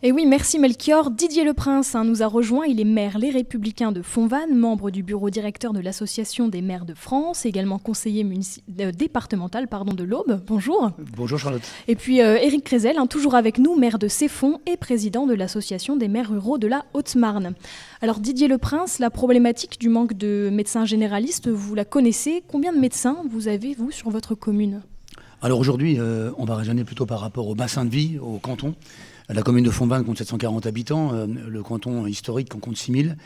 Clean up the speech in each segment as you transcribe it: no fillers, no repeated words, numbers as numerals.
Et oui, merci Melchior. Didier Leprince nous a rejoint. Il est maire Les Républicains de Fontvannes, membre du bureau directeur de l'Association des maires de France, également conseiller départemental de l'Aube. Bonjour. Bonjour Charlotte. Et puis Éric Crézel, toujours avec nous, maire de Ceffonds et président de l'Association des maires ruraux de la Haute-Marne. Alors Didier Leprince, la problématique du manque de médecins généralistes, vous la connaissez. Combien de médecins vous avez, vous, sur votre commune ? Alors aujourd'hui, on va raisonner plutôt par rapport au bassin de vie, au canton. La commune de Fontvannes compte 740 habitants, le canton historique en compte 6000.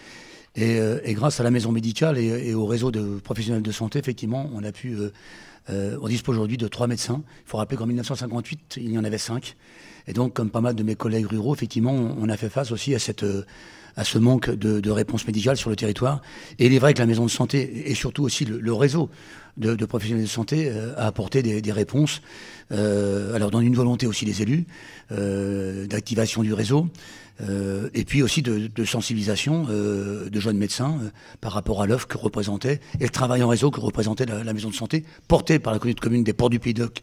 Et grâce à la maison médicale et au réseau de professionnels de santé, effectivement, on dispose aujourd'hui de 3 médecins. Il faut rappeler qu'en 1958, il y en avait 5. Et donc, comme pas mal de mes collègues ruraux, effectivement, on a fait face aussi à ce manque de réponse médicale sur le territoire. Et il est vrai que la maison de santé et surtout aussi le réseau de professionnels de santé a apporté des réponses. Alors dans une volonté aussi des élus, d'activation du réseau, et puis aussi de sensibilisation de jeunes médecins par rapport à l'offre que représentait et le travail en réseau que représentait la maison de santé, portée par la commune des Ports du Pays d'Oc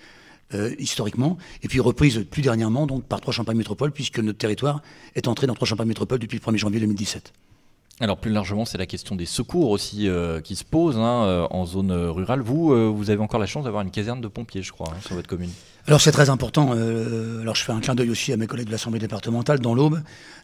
historiquement, et puis reprise plus dernièrement donc par Trois Champagne Métropole, puisque notre territoire est entré dans Trois Champagne Métropole depuis le 1er janvier 2017. Alors plus largement, c'est la question des secours aussi qui se pose en zone rurale. Vous avez encore la chance d'avoir une caserne de pompiers, je crois, sur votre commune. Alors c'est très important. Alors je fais un clin d'œil aussi à mes collègues de l'Assemblée départementale dans l'Aube,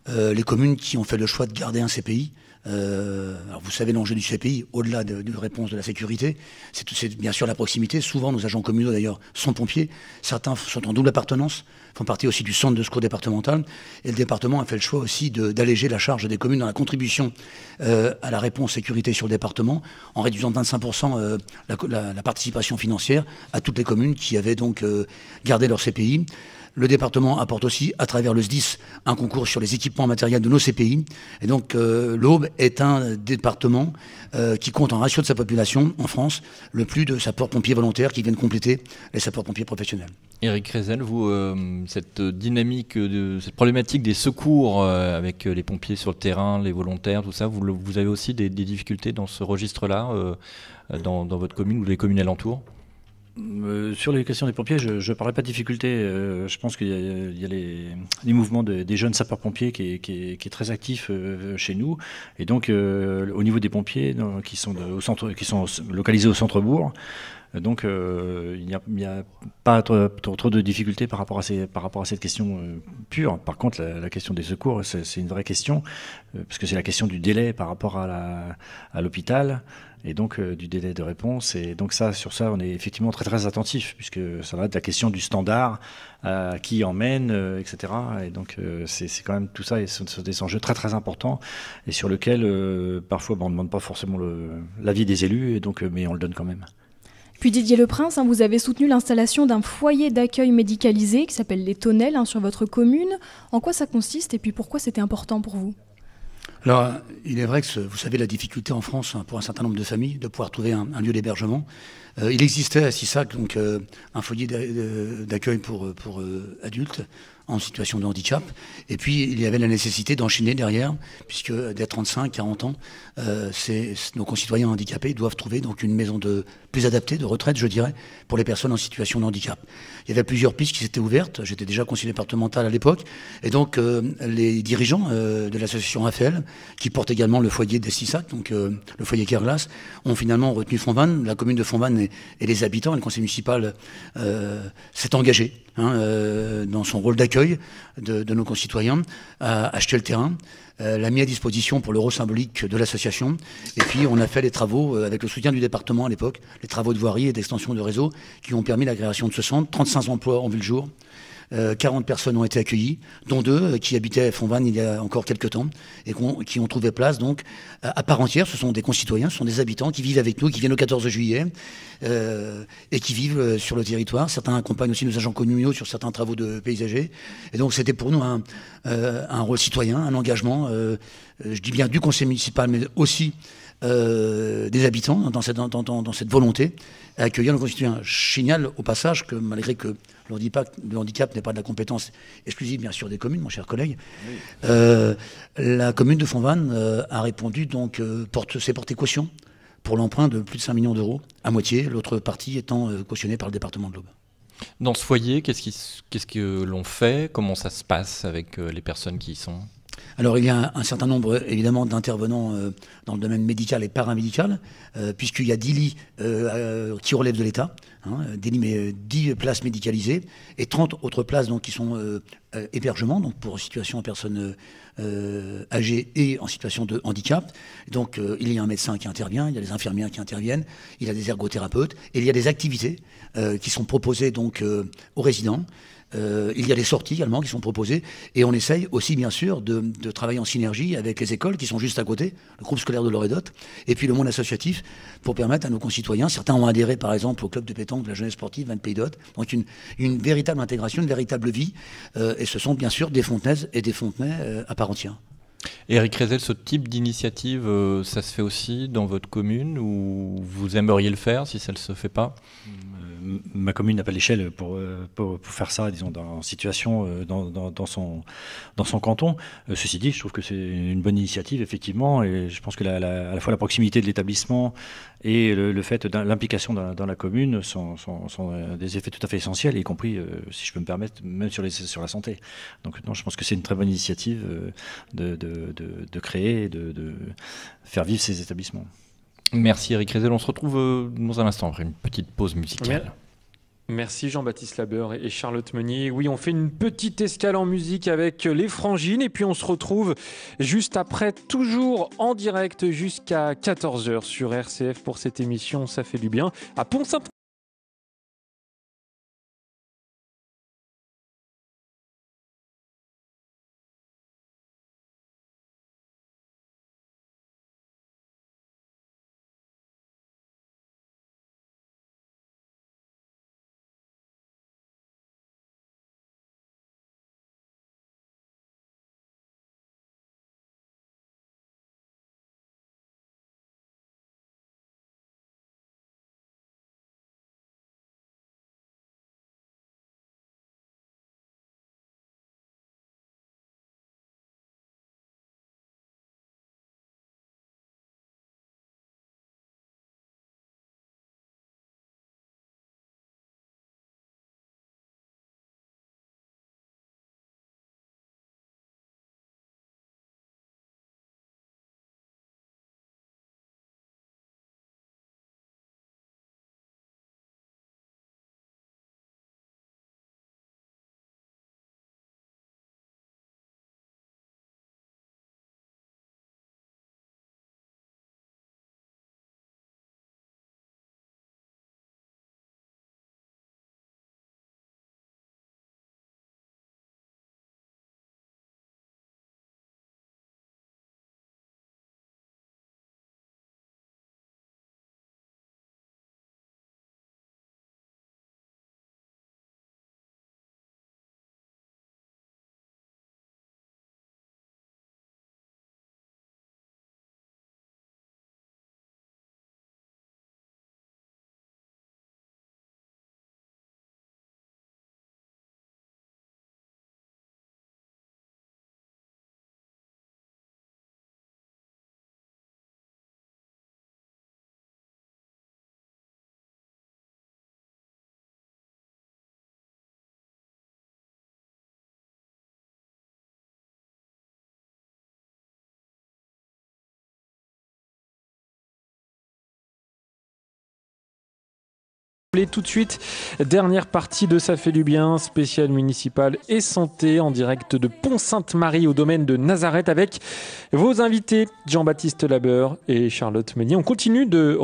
les communes qui ont fait le choix de garder un CPI. Alors vous savez, l'enjeu du CPI, au-delà de réponse de la sécurité, c'est bien sûr la proximité. Souvent, nos agents communaux, d'ailleurs, sont pompiers. Certains sont en double appartenance, font partie aussi du centre de secours départemental. Et le département a fait le choix aussi d'alléger la charge des communes dans la contribution à la réponse sécurité sur le département, en réduisant de 25% la participation financière à toutes les communes qui avaient donc gardé leur CPI. Le département apporte aussi, à travers le SDIS, un concours sur les équipements matériels de nos CPI. Et donc, l'Aube est un département qui compte en ratio de sa population, en France, le plus de sapeurs-pompiers volontaires qui viennent compléter les sapeurs-pompiers professionnels. Éric Crézel, vous, cette dynamique, cette problématique des secours avec les pompiers sur le terrain, les volontaires, tout ça, vous avez aussi des difficultés dans ce registre-là, dans votre commune ou les communes alentours ? Sur les questions des pompiers, je ne parlerai pas de difficulté. Je pense qu'il y a les mouvements des jeunes sapeurs-pompiers qui est très actif chez nous. Et donc, au niveau des pompiers qui sont localisés au centre-bourg, donc il n'y a pas trop de difficultés par rapport à cette question pure. Par contre, la question des secours, c'est une vraie question, parce que c'est la question du délai par rapport à l'hôpital, et donc du délai de réponse. Et donc sur ça, on est effectivement très très attentif, puisque ça va être la question du standard, qui emmène, etc. Et donc c'est quand même tout ça, et ce sont des enjeux très très importants, et sur lesquels parfois on ne demande pas forcément l'avis des élus, et donc, mais on le donne quand même. Puis Didier Leprince, vous avez soutenu l'installation d'un foyer d'accueil médicalisé qui s'appelle Les Tonnelles sur votre commune. En quoi ça consiste et puis pourquoi c'était important pour vous ? Alors, il est vrai que vous savez la difficulté en France pour un certain nombre de familles de pouvoir trouver un lieu d'hébergement. Il existait à Sissac donc un foyer d'accueil pour adultes en situation de handicap. Et puis, il y avait la nécessité d'enchaîner derrière, puisque dès 35, 40 ans, nos concitoyens handicapés doivent trouver donc une maison plus adaptée, de retraite, je dirais, pour les personnes en situation de handicap. Il y avait plusieurs pistes qui s'étaient ouvertes. J'étais déjà conseiller départemental à l'époque. Et donc, les dirigeants de l'association AFL, qui portent également le foyer des Sissac, donc le foyer Kerglas, ont finalement retenu Fontvannes. La commune de Fontvannes et les habitants, et le conseil municipal s'est engagé dans son rôle d'accueil de nos concitoyens, à acheter le terrain, l'a mis à disposition pour l'euro symbolique de l'association, et puis on a fait les travaux avec le soutien du département à l'époque, les travaux de voirie et d'extension de réseau qui ont permis la création de ce centre. 35 emplois ont vu le jour. 40 personnes ont été accueillies, dont 2 qui habitaient à Fontvannes il y a encore quelques temps et qui ont trouvé place donc à part entière. Ce sont des concitoyens, ce sont des habitants qui vivent avec nous, qui viennent le 14 juillet et qui vivent sur le territoire. Certains accompagnent aussi nos agents communaux sur certains travaux de paysagers. Et donc c'était pour nous un rôle citoyen, un engagement, je dis bien du conseil municipal, mais aussi des habitants dans cette volonté à accueillir nos concitoyens. Je signale au passage que malgré que le handicap n'est pas de la compétence exclusive bien sûr des communes, mon cher collègue, oui. La commune de Fontvannes a répondu, donc s'est portée caution pour l'emprunt de plus de 5 millions d'euros, à moitié, l'autre partie étant cautionnée par le département de l'Aube. Dans ce foyer, qu'est-ce que l'on fait? Comment ça se passe avec les personnes qui y sont? Alors il y a un certain nombre évidemment d'intervenants dans le domaine médical et paramédical, puisqu'il y a 10 lits qui relèvent de l'État, 10 places médicalisées et 30 autres places donc, qui sont hébergements, donc pour situation de personnes âgées et en situation de handicap. Donc il y a un médecin qui intervient, il y a des infirmières qui interviennent, il y a des ergothérapeutes et il y a des activités qui sont proposées donc aux résidents. Il y a des sorties également qui sont proposées et on essaye aussi bien sûr de travailler en synergie avec les écoles qui sont juste à côté, le groupe scolaire de Loredotte et puis le monde associatif pour permettre à nos concitoyens, certains ont adhéré par exemple au club de pétanque de la jeunesse sportive Van Pays d'Hôte, donc une véritable intégration, une véritable vie et ce sont bien sûr des Fontenaises et des Fontenais à part entière. Éric Rézel, ce type d'initiative, ça se fait aussi dans votre commune ou vous aimeriez le faire si ça ne se fait pas? Ma commune n'a pas l'échelle pour faire ça, disons, en situation dans son canton. Ceci dit, je trouve que c'est une bonne initiative, effectivement, et je pense que à la fois la proximité de l'établissement et le fait de l'implication dans la commune sont des effets tout à fait essentiels, y compris, si je peux me permettre, même sur la santé. Donc non, je pense que c'est une très bonne initiative de créer et de faire vivre ces établissements. Merci Éric Rézel, on se retrouve dans un instant après une petite pause musicale. Merci Jean-Baptiste Labeur et Charlotte Meunier. Oui, on fait une petite escale en musique avec les Frangines et puis on se retrouve juste après, toujours en direct jusqu'à 14h sur RCF pour cette émission Ça fait du bien à Pont-Saint. Tout de suite, dernière partie de Ça fait du bien, spécial municipal et santé en direct de Pont-Sainte-Marie au domaine de Nazareth avec vos invités Jean-Baptiste Labeur et Charlotte Meunier. On continue de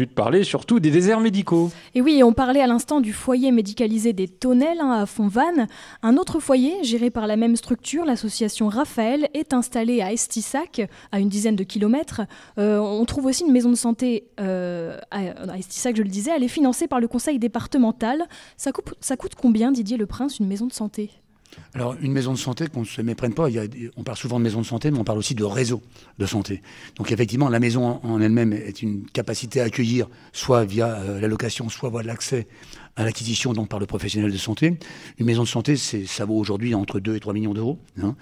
parler surtout des déserts médicaux. Et oui, on parlait à l'instant du foyer médicalisé des Tonnelles à Fontvannes. Un autre foyer, géré par la même structure, l'association Raphaël, est installé à Estissac, à une dizaine de kilomètres. On trouve aussi une maison de santé à Estissac, je le disais. Elle est financée par le conseil départemental. Ça coûte combien, Didier Leprince, une maison de santé ? Alors, une maison de santé, qu'on ne se méprenne pas, on parle souvent de maison de santé, mais on parle aussi de réseau de santé. Donc, effectivement, la maison en elle-même est une capacité à accueillir, soit via la location, soit via l'accès à l'acquisition donc par le professionnel de santé. Une maison de santé, ça vaut aujourd'hui entre 2 et 3 millions d'euros. Hein.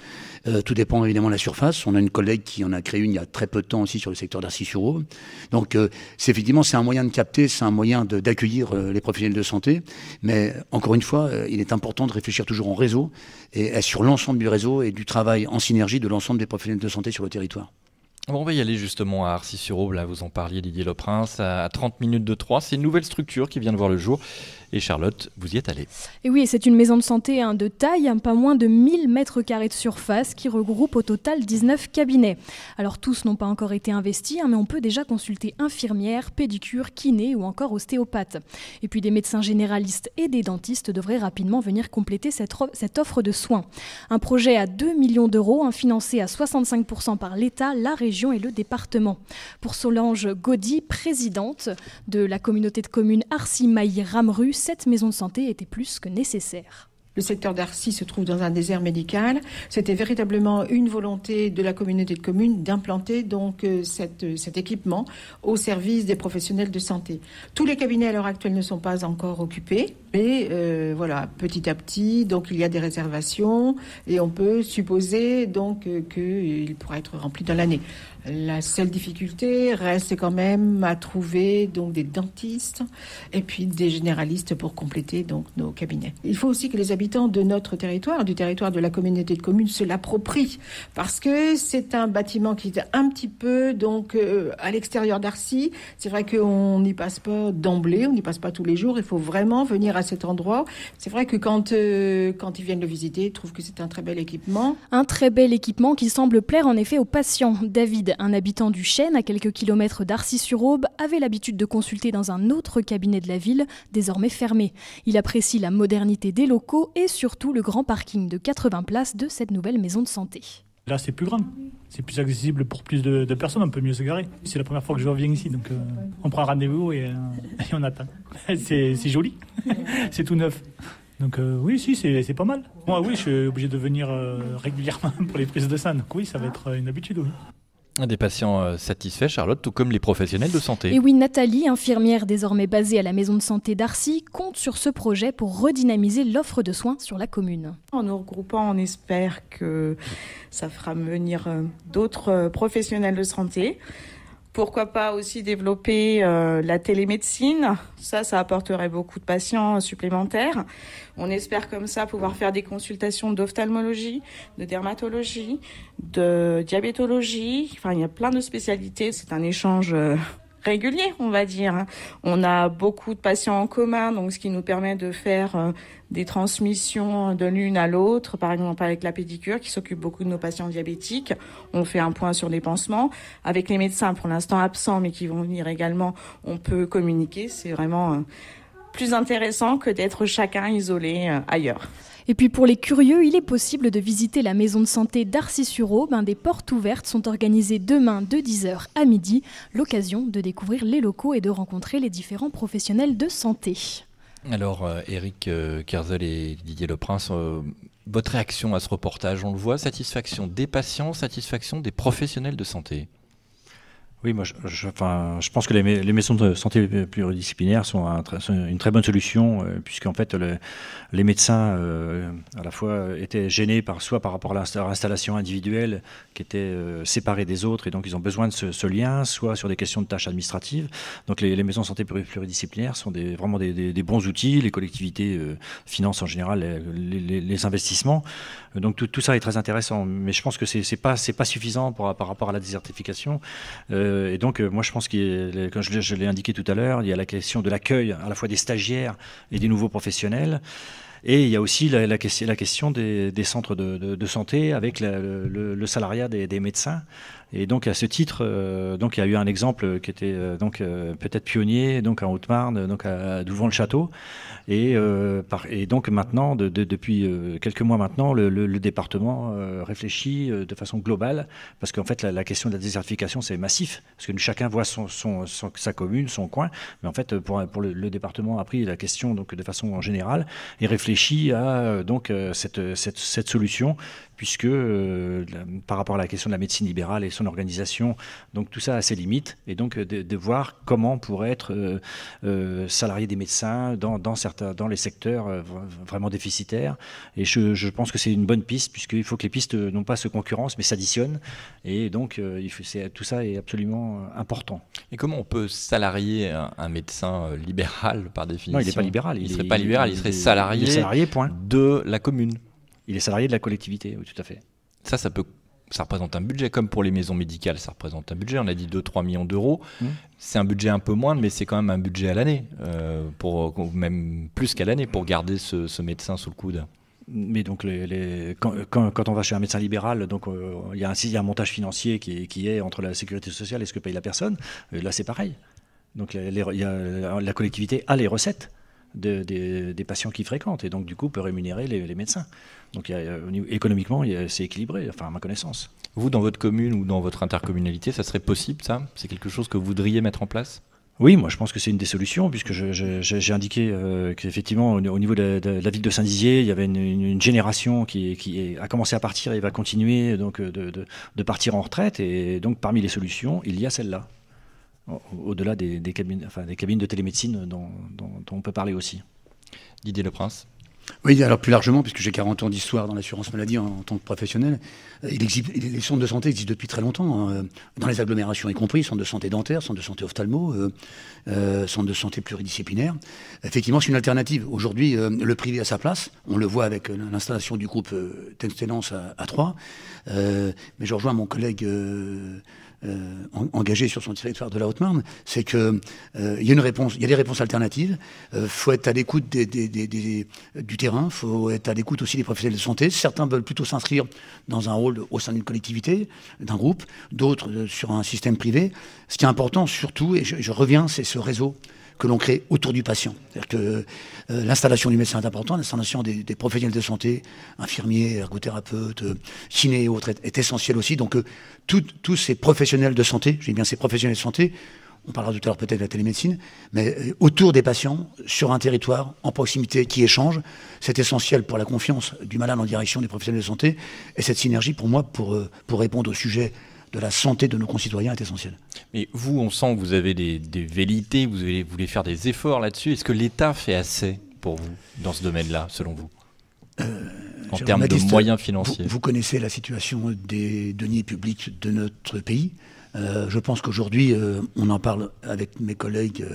Tout dépend évidemment de la surface. On a une collègue qui en a créé une il y a très peu de temps aussi sur le secteur d'Arcis-sur-Aube. Donc effectivement, c'est un moyen de capter, c'est un moyen d'accueillir les professionnels de santé. Mais encore une fois, il est important de réfléchir toujours en réseau et sur l'ensemble du réseau et du travail en synergie de l'ensemble des professionnels de santé sur le territoire. Bon, on va y aller justement à Arcis-sur-Aube, là vous en parliez Didier Leprince, à 30 minutes de Troyes. C'est une nouvelle structure qui vient de voir le jour. Et Charlotte, vous y êtes allée. Et oui, c'est une maison de santé de taille, pas moins de 1000 mètres carrés de surface, qui regroupe au total 19 cabinets. Alors tous n'ont pas encore été investis, mais on peut déjà consulter infirmières, pédicures, kinés ou encore ostéopathes. Et puis des médecins généralistes et des dentistes devraient rapidement venir compléter cette offre de soins. Un projet à 2 millions d'euros, financé à 65% par l'État, la région et le département. Pour Solange Gaudy, présidente de la communauté de communes Arcis-Mailly-Ramru, cette maison de santé était plus que nécessaire. Le secteur d'Arcis se trouve dans un désert médical. C'était véritablement une volonté de la communauté de communes d'implanter donc cet équipement au service des professionnels de santé. Tous les cabinets à l'heure actuelle ne sont pas encore occupés, mais voilà, petit à petit, donc il y a des réservations et on peut supposer donc qu'il pourra être rempli dans l'année. La seule difficulté reste quand même à trouver donc des dentistes et puis des généralistes pour compléter donc nos cabinets. Il faut aussi que les habitants de notre territoire, du territoire de la communauté de communes, se l'approprient parce que c'est un bâtiment qui est un petit peu donc à l'extérieur d'Arcis. C'est vrai qu'on n'y passe pas d'emblée, on n'y passe pas tous les jours. Il faut vraiment venir à cet endroit. C'est vrai que quand ils viennent le visiter, ils trouvent que c'est un très bel équipement. Un très bel équipement qui semble plaire en effet aux patients. David, un habitant du Chêne, à quelques kilomètres d'Arcis-sur-Aube, avait l'habitude de consulter dans un autre cabinet de la ville, désormais fermé. Il apprécie la modernité des locaux et surtout le grand parking de 80 places de cette nouvelle maison de santé. Là, c'est plus grand, c'est plus accessible pour plus de personnes, on peut mieux se garer. C'est la première fois que je reviens ici, donc on prend rendez-vous et on attend. C'est joli, c'est tout neuf. Donc oui, si, c'est pas mal. Moi, oui, je suis obligé de venir régulièrement pour les prises de sang, donc oui, ça va être une habitude. Oui. Des patients satisfaits, Charlotte, tout comme les professionnels de santé. Et oui, Nathalie, infirmière désormais basée à la maison de santé d'Arcis, compte sur ce projet pour redynamiser l'offre de soins sur la commune. En nous regroupant, on espère que ça fera venir d'autres professionnels de santé. Pourquoi pas aussi développer la télémédecine. Ça apporterait beaucoup de patients supplémentaires. On espère comme ça pouvoir faire des consultations d'ophtalmologie, de dermatologie, de diabétologie. Enfin, il y a plein de spécialités. C'est un échange régulier, on va dire. On a beaucoup de patients en commun, donc ce qui nous permet de faire des transmissions de l'une à l'autre, par exemple avec la pédicure qui s'occupe beaucoup de nos patients diabétiques. On fait un point sur les pansements. Avec les médecins, pour l'instant absents, mais qui vont venir également, on peut communiquer. C'est vraiment plus intéressant que d'être chacun isolé ailleurs. Et puis pour les curieux, il est possible de visiter la maison de santé d'Arcis-sur-Aube. Des portes ouvertes sont organisées demain de 10h à midi. L'occasion de découvrir les locaux et de rencontrer les différents professionnels de santé. Alors Eric Kerzel et Didier Leprince, votre réaction à ce reportage, on le voit, satisfaction des patients, satisfaction des professionnels de santé. Oui, moi, je pense que les maisons de santé pluridisciplinaires sont une très bonne solution, puisqu'en fait, les médecins, à la fois, étaient gênés soit par rapport à leur installation individuelle, qui était séparée des autres, et donc ils ont besoin de ce lien, soit sur des questions de tâches administratives. Donc les maisons de santé pluridisciplinaires sont vraiment des bons outils. Les collectivités financent en général les investissements. Donc tout ça est très intéressant, mais je pense que c'est pas suffisant par rapport à la désertification. Et donc, moi, je pense comme je l'ai indiqué tout à l'heure, il y a la question de l'accueil à la fois des stagiaires et des nouveaux professionnels. Et il y a aussi la question des centres de santé avec le salariat des médecins. Et donc, à ce titre, donc, il y a eu un exemple qui était peut-être pionnier donc en Haute-Marne, donc à Douvant-le-Château. Et donc maintenant, depuis quelques mois maintenant, le département réfléchit de façon globale, parce qu'en fait la question de la désertification c'est massif, parce que chacun voit sa commune, son coin, mais en fait pour le département a pris la question donc de façon générale et réfléchit à cette solution puisque par rapport à la question de la médecine libérale et son organisation, donc tout ça a ses limites, et donc de voir comment pourrait être salarié des médecins dans les secteurs vraiment déficitaires. Et je pense que c'est une bonne piste, puisqu'il faut que les pistes non pas se concurrencent, mais s'additionnent, et donc tout ça est absolument important. Et comment on peut salarier un médecin libéral par définition? Non, il n'est pas libéral. Il ne serait pas libéral, il serait salarié point. De la commune. Il est salarié de la collectivité, oui, tout à fait. Ça représente un budget, comme pour les maisons médicales, ça représente un budget, on a dit 2-3 millions d'euros. C'est un budget un peu moindre, mais c'est quand même un budget à l'année, même plus qu'à l'année, pour garder ce médecin sous le coude. Mais donc, quand on va chez un médecin libéral, donc il y a un montage financier qui est entre la sécurité sociale et ce que paye la personne. Là, c'est pareil. Donc, la collectivité a les recettes des patients qui fréquentent, et donc du coup peut rémunérer les médecins. Donc économiquement, c'est équilibré, enfin à ma connaissance. Vous, dans votre commune ou dans votre intercommunalité, ça serait possible, ça? C'est quelque chose que vous voudriez mettre en place? Oui, moi je pense que c'est une des solutions, puisque j'ai indiqué qu'effectivement au niveau de la ville de Saint-Dizier, il y avait une génération qui a commencé à partir et va continuer donc de partir en retraite, et donc parmi les solutions, il y a celle-là. Au-delà des cabines de télémédecine dont on peut parler aussi. Didier Leprince. Oui, alors plus largement, puisque j'ai 40 ans d'histoire dans l'assurance maladie en tant que professionnel, les centres de santé existent depuis très longtemps, dans les agglomérations y compris, centres de santé dentaire, centres de santé ophtalmo, centres de santé pluridisciplinaires. Effectivement, c'est une alternative. Aujourd'hui, le privé a sa place, on le voit avec l'installation du groupe d'excellence à Troyes, mais je rejoins mon collègue engagé sur son territoire de la Haute-Marne, c'est qu'il y a des réponses alternatives. Faut être à l'écoute du terrain, faut être à l'écoute aussi des professionnels de santé. Certains veulent plutôt s'inscrire dans un rôle au sein d'une collectivité, d'un groupe, d'autres sur un système privé. Ce qui est important surtout, et je reviens, c'est ce réseau que l'on crée autour du patient. C'est-à-dire que l'installation du médecin est importante, l'installation des professionnels de santé, infirmiers, ergothérapeutes, kinés et autres, est essentielle aussi. Donc tous ces professionnels de santé, je dis bien ces professionnels de santé, on parlera tout à l'heure peut-être de la télémédecine, mais autour des patients, sur un territoire, en proximité, qui échangent, c'est essentiel pour la confiance du malade en direction des professionnels de santé. Et cette synergie, pour moi, pour répondre au sujet de la santé de nos concitoyens est essentielle. Mais vous, on sent que vous avez des velléités, vous voulez faire des efforts là-dessus. Est-ce que l'État fait assez pour vous dans ce domaine-là, selon vous, en termes de moyens financiers? Vous connaissez la situation des deniers publics de notre pays. Je pense qu'aujourd'hui, on en parle avec mes collègues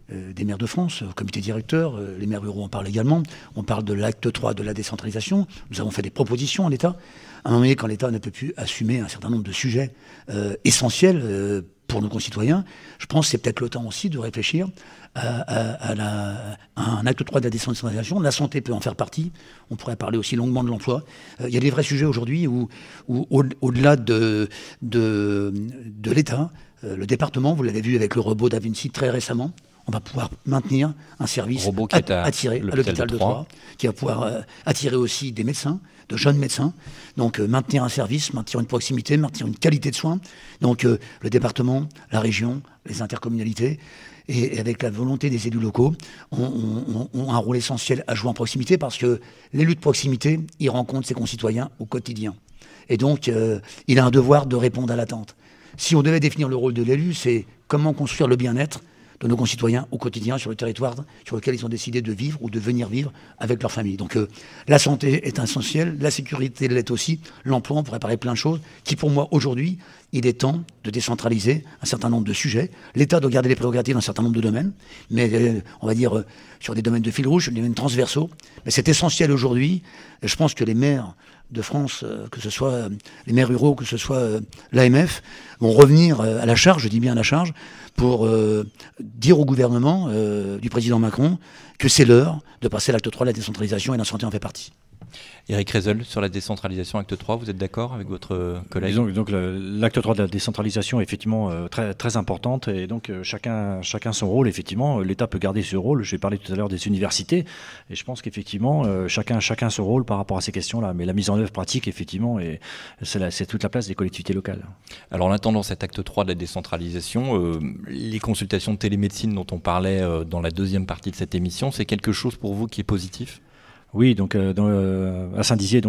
des maires de France, au comité directeur, les maires ruraux en parlent également. On parle de l'acte 3 de la décentralisation. Nous avons fait des propositions à l'État. À un moment donné, quand l'État ne peut plus assumer un certain nombre de sujets essentiels pour nos concitoyens, je pense que c'est peut-être le temps aussi de réfléchir à un acte 3 de la décentralisation. La santé peut en faire partie. On pourrait parler aussi longuement de l'emploi. Il y a des vrais sujets aujourd'hui où au-delà de l'État, le département, vous l'avez vu avec le robot Da Vinci très récemment, on va pouvoir maintenir un service attiré à l'hôpital de Troyes, qui va pouvoir attirer aussi des médecins, de jeunes médecins. Donc maintenir un service, maintenir une proximité, maintenir une qualité de soins. Donc le département, la région, les intercommunalités, et avec la volonté des élus locaux, ont un rôle essentiel à jouer en proximité, parce que l'élu de proximité, il rencontre ses concitoyens au quotidien. Et donc il a un devoir de répondre à l'attente. Si on devait définir le rôle de l'élu, c'est comment construire le bien-être de nos concitoyens au quotidien sur le territoire sur lequel ils ont décidé de vivre ou de venir vivre avec leur famille. Donc la santé est essentielle, la sécurité l'est aussi, l'emploi, on pourrait parler plein de choses, qui pour moi aujourd'hui, il est temps de décentraliser un certain nombre de sujets. L'État doit garder les prérogatives dans un certain nombre de domaines, mais on va dire sur des domaines de fil rouge, des domaines transversaux. Mais c'est essentiel aujourd'hui, et je pense que les maires de France, que ce soit les maires ruraux, que ce soit l'AMF, vont revenir à la charge, je dis bien à la charge, pour dire au gouvernement du président Macron que c'est l'heure de passer à l'acte 3 de la décentralisation, et la santé en fait partie. Éric Rezel, sur la décentralisation acte 3, vous êtes d'accord avec votre collègue? Donc l'acte 3 de la décentralisation est effectivement très, très importante, et donc chacun son rôle. Effectivement, l'État peut garder ce rôle. J'ai parlé tout à l'heure des universités, et je pense qu'effectivement chacun son rôle par rapport à ces questions-là. Mais la mise en œuvre pratique, effectivement, c'est toute la place des collectivités locales. Alors en attendant cet acte 3 de la décentralisation, les consultations de télémédecine dont on parlait dans la deuxième partie de cette émission, c'est quelque chose pour vous qui est positif? Oui, donc à Saint-Dizier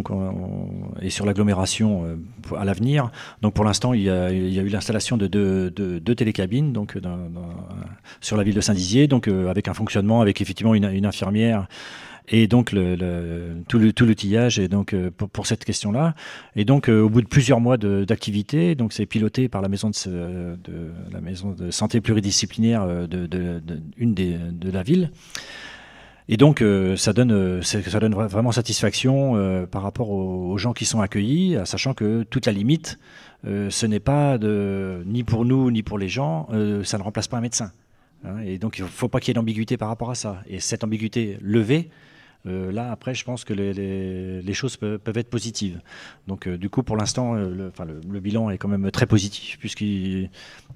et sur l'agglomération à l'avenir. Donc pour l'instant, il y a eu l'installation de deux télécabines donc sur la ville de Saint-Dizier, donc avec un fonctionnement, avec effectivement une infirmière et donc tout l'outillage et donc pour cette question-là. Et donc au bout de plusieurs mois d'activité, donc c'est piloté par la maison de santé pluridisciplinaire de la ville. Et donc, ça donne vraiment satisfaction par rapport aux gens qui sont accueillis, sachant que toute la limite, ce n'est pas ni pour nous, ni pour les gens, ça ne remplace pas un médecin. Hein, et donc, il ne faut pas qu'il y ait d'ambiguïté par rapport à ça. Et cette ambiguïté levée, là, après, je pense que les choses peuvent être positives. Donc, du coup, pour l'instant, le bilan est quand même très positif, puisqu'il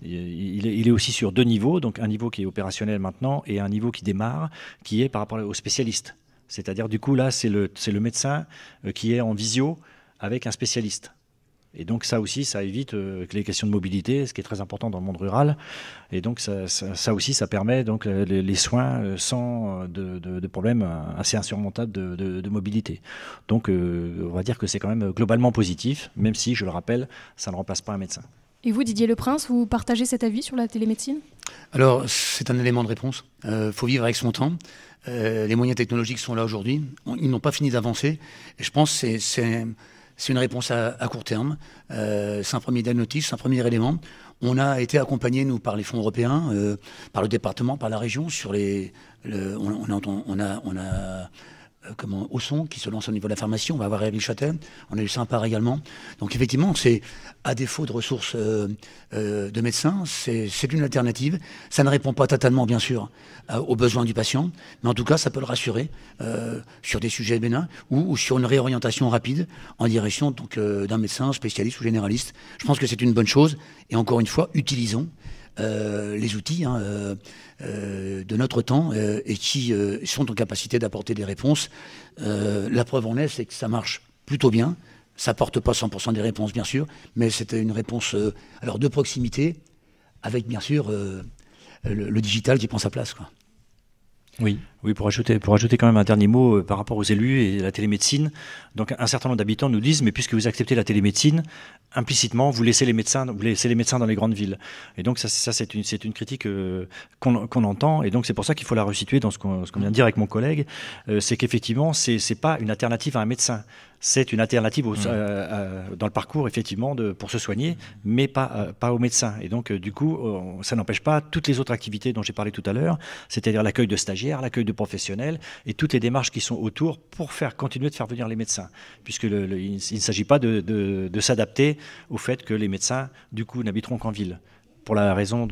est aussi sur 2 niveaux. Donc, un niveau qui est opérationnel maintenant et un niveau qui démarre, qui est par rapport aux spécialistes. C'est-à-dire, du coup, là, c'est le médecin qui est en visio avec un spécialiste. Et donc ça aussi, ça évite les questions de mobilité, ce qui est très important dans le monde rural. Et donc ça aussi, ça permet donc les soins sans de problèmes assez insurmontables de mobilité. Donc on va dire que c'est quand même globalement positif, même si, je le rappelle, ça ne remplace pas un médecin. Et vous, Didier Leprince, vous partagez cet avis sur la télémédecine? Alors, c'est un élément de réponse. Faut vivre avec son temps. Les moyens technologiques sont là aujourd'hui. Ils n'ont pas fini d'avancer. Et je pense que c'est une réponse à court terme. C'est un premier diagnostic, c'est un premier élément. On a été accompagnés, nous, par les fonds européens, par le département, par la région, sur on a Ausson qui se lance au niveau de la pharmacie, on va avoir Réville-Châtel, on a eu Saint-Par également. Donc effectivement, c'est à défaut de ressources de médecins, c'est une alternative. Ça ne répond pas totalement, bien sûr, aux besoins du patient, mais en tout cas, ça peut le rassurer sur des sujets bénins ou sur une réorientation rapide en direction d'un médecin spécialiste ou généraliste. Je pense que c'est une bonne chose et encore une fois, utilisons les outils de notre temps et qui sont en capacité d'apporter des réponses. La preuve en est, c'est que ça marche plutôt bien. Ça porte pas 100% des réponses, bien sûr, mais c'était une réponse de proximité avec, bien sûr, le digital qui prend sa place, quoi. Oui, pour ajouter quand même un dernier mot par rapport aux élus et la télémédecine. Donc un certain nombre d'habitants nous disent, mais puisque vous acceptez la télémédecine, implicitement vous laissez les médecins dans les grandes villes. Et donc ça c'est une critique qu'on entend. Et donc c'est pour ça qu'il faut la resituer dans ce qu'on vient de dire avec mon collègue, c'est qu'effectivement c'est pas une alternative à un médecin. C'est une alternative dans le parcours, effectivement, pour se soigner, mais pas au médecin. Et donc, du coup, ça n'empêche pas toutes les autres activités dont j'ai parlé tout à l'heure, c'est-à-dire l'accueil de stagiaires, l'accueil de professionnels, et toutes les démarches qui sont autour pour continuer de faire venir les médecins. Puisque il ne s'agit pas de s'adapter au fait que les médecins, du coup, n'habiteront qu'en ville. Pour la raison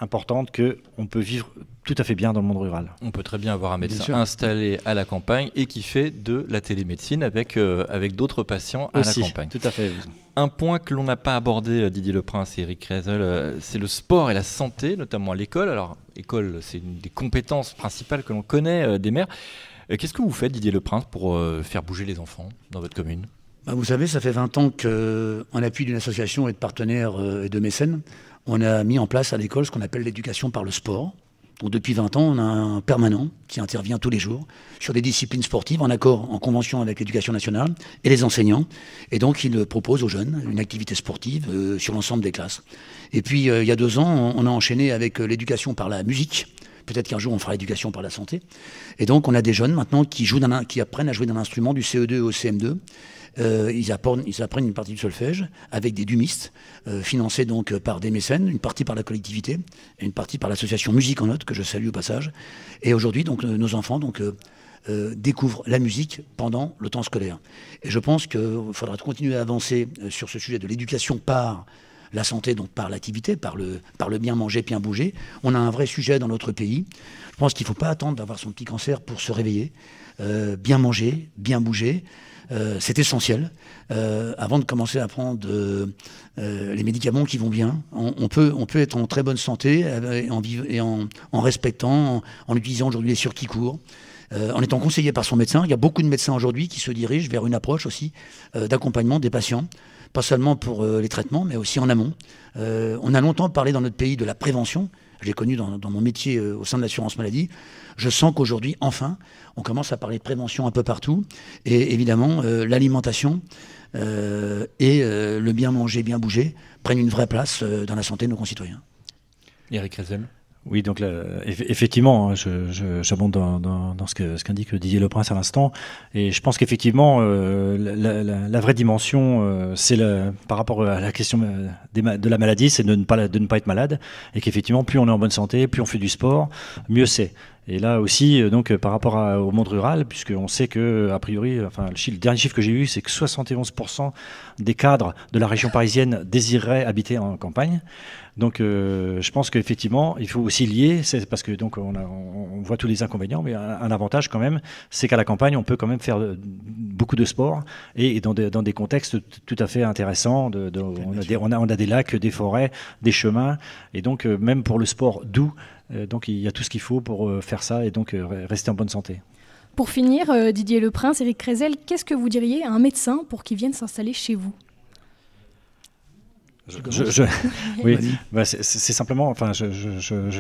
importante qu'on peut vivre tout à fait bien dans le monde rural. On peut très bien avoir un médecin installé à la campagne et qui fait de la télémédecine avec d'autres patients à la campagne. Tout à fait. Un point que l'on n'a pas abordé, Didier Leprince et Eric Kreisel, c'est le sport et la santé, notamment à l'école. Alors, l'école, c'est une des compétences principales que l'on connaît des maires. Qu'est-ce que vous faites, Didier Leprince, pour faire bouger les enfants dans votre commune ? Vous savez, ça fait 20 ans qu'en appui d'une association et de partenaires et de mécènes, on a mis en place à l'école ce qu'on appelle l'éducation par le sport. Donc depuis 20 ans, on a un permanent qui intervient tous les jours sur des disciplines sportives en accord, en convention avec l'éducation nationale et les enseignants. Et donc il propose aux jeunes une activité sportive sur l'ensemble des classes. Et puis il y a 2 ans, on a enchaîné avec l'éducation par la musique. Peut-être qu'un jour on fera l'éducation par la santé. Et donc on a des jeunes maintenant qui apprennent à jouer d'un instrument du CE2 au CM2. Ils apprennent une partie du solfège avec des dumistes financés donc par des mécènes, une partie par la collectivité et une partie par l'association Musique en Note que je salue au passage. Et aujourd'hui donc nos enfants découvrent la musique pendant le temps scolaire. Et je pense qu'il faudra continuer à avancer sur ce sujet de l'éducation par la santé, donc par l'activité, par le bien manger, bien bouger. On a un vrai sujet dans notre pays. Je pense qu'il ne faut pas attendre d'avoir son petit cancer pour se réveiller. Bien manger, bien bouger. C'est essentiel. Avant de commencer à prendre les médicaments qui vont bien, on peut être en très bonne santé en respectant, en utilisant aujourd'hui les circuits courts, en étant conseillé par son médecin. Il y a beaucoup de médecins aujourd'hui qui se dirigent vers une approche aussi d'accompagnement des patients, pas seulement pour les traitements, mais aussi en amont. On a longtemps parlé dans notre pays de la prévention. que j'ai connu dans mon métier au sein de l'assurance maladie, je sens qu'aujourd'hui, enfin, on commence à parler de prévention un peu partout. Et évidemment, l'alimentation et le bien manger, bien bouger prennent une vraie place dans la santé de nos concitoyens. Éric Rezel. Oui, donc là, effectivement, j'abonde dans ce qu'indique Didier Leprince à l'instant, et je pense qu'effectivement, la vraie dimension, c'est par rapport à la question de la maladie, c'est de ne pas être malade, et qu'effectivement, plus on est en bonne santé, plus on fait du sport, mieux c'est. Et là aussi, donc par rapport au monde rural, puisqu'on sait que, a priori, enfin, le dernier chiffre que j'ai eu, c'est que 71% des cadres de la région parisienne désireraient habiter en campagne. Donc, je pense qu'effectivement, il faut aussi lier, c'est parce que donc on voit tous les inconvénients, mais un avantage quand même, c'est qu'à la campagne, on peut quand même faire beaucoup de sport et dans des contextes tout à fait intéressants. On a des lacs, des forêts, des chemins, et donc même pour le sport doux. Donc il y a tout ce qu'il faut pour faire ça et donc rester en bonne santé. Pour finir, Didier Leprince, Éric Rezel, qu'est-ce que vous diriez à un médecin pour qu'il vienne s'installer chez vous ? Oui, bah c'est simplement. Enfin,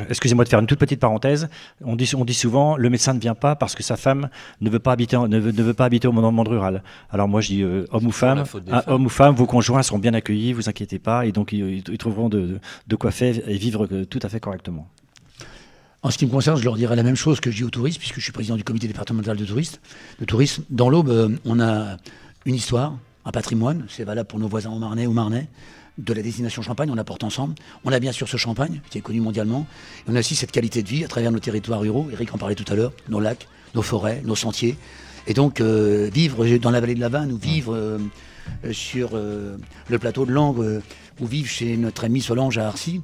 excusez-moi de faire une toute petite parenthèse. On dit souvent, le médecin ne vient pas parce que sa femme ne veut pas habiter au monde rural. Alors moi, je dis homme ou femme, vos conjoints seront bien accueillis, vous inquiétez pas, et donc ils trouveront de quoi faire et vivre tout à fait correctement. En ce qui me concerne, je leur dirais la même chose que je dis aux touristes, puisque je suis président du comité départemental de tourisme. Dans l'Aube, on a une histoire, un patrimoine, c'est valable pour nos voisins au Marnais, de la destination Champagne, on apporte ensemble. On a bien sûr ce champagne, qui est connu mondialement. Et on a aussi cette qualité de vie à travers nos territoires ruraux. Eric en parlait tout à l'heure, nos lacs, nos forêts, nos sentiers. Et donc, vivre dans la vallée de la Vanne ou vivre sur le plateau de Langres ou vivre chez notre ami Solange à Arcy,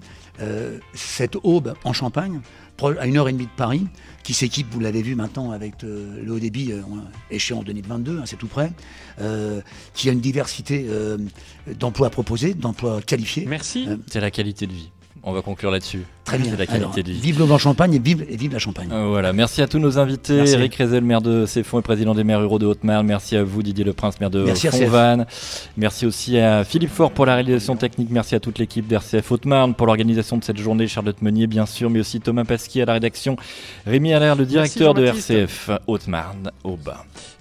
cette aube en Champagne, à 1h30 de Paris, qui s'équipe, vous l'avez vu maintenant, avec le haut débit échéant 2022, c'est tout près, qui a une diversité d'emplois proposés, d'emplois qualifiés. Merci. C'est la qualité de vie. On va conclure là-dessus. Très bien. C'est la qualité de vie. Vive l'Aube en Champagne et vive la Champagne. Voilà. Merci à tous nos invités. Merci. Éric Rezel, maire de Ceffonds et président des maires ruraux de Haute-Marne. Merci à vous, Didier Leprince, maire de Fontvannes. Merci aussi à Philippe Faure pour la réalisation technique. Merci à toute l'équipe d'RCF Haute-Marne pour l'organisation de cette journée. Charlotte Meunier, bien sûr, mais aussi Thomas Pasquier à la rédaction. Rémi Allaire, le directeur de RCF Haute-Marne, Aube.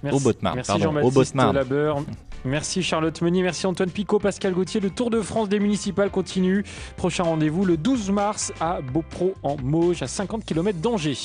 Merci Jean-Baptiste Labeur. Merci Charlotte Meunier, merci Antoine Picot, Pascal Gauthier. Le Tour de France des municipales continue. Prochain rendez-vous le 12 mars à Beaupro en Mauges, à 50 km d'Angers.